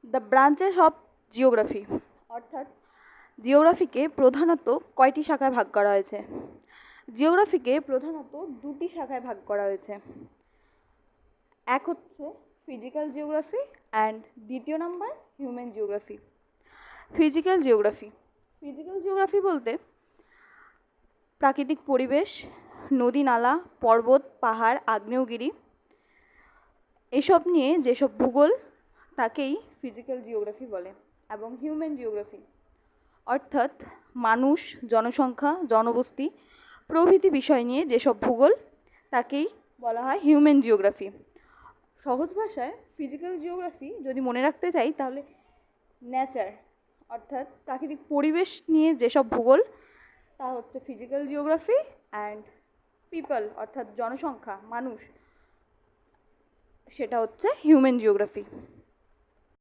The branches of geography, অর্থাৎ জিওগ্রাফিকে প্রধানত কয়টি শাখায় ভাগ করা হয়েছে? জিওগ্রাফিকে প্রধানত দুটি শাখায় ভাগ করা হয়েছে। এক হচ্ছে ফিজিক্যাল জিওগ্রাফি অ্যান্ড দ্বিতীয় number human geography. Physical geography, physical geography বলতে প্রাকৃতিক পরিবেশ, নদী নালা, পর্বত, পাহাড়, আগ্নেয়গিরি এসব নিয়ে যেসব ভূগোল তাকেই ফিজিক্যাল জিওগ্রাফি বলে। এবং হিউম্যান জিওগ্রাফি অর্থাৎ মানুষ, জনসংখ্যা, জনবসতি প্রভৃতি বিষয় নিয়ে যেসব ভূগোল তাকেই বলা হয় হিউম্যান জিওগ্রাফি। সহজ ভাষায় ফিজিক্যাল জিওগ্রাফি যদি মনে রাখতে চাই তাহলে নেচার অর্থাৎ প্রাকৃতিক পরিবেশ নিয়ে যেসব ভূগোল তা হচ্ছে ফিজিক্যাল জিওগ্রাফি, অ্যান্ড পিপল অর্থাৎ জনসংখ্যা, মানুষ, সেটা হচ্ছে হিউম্যান জিওগ্রাফি।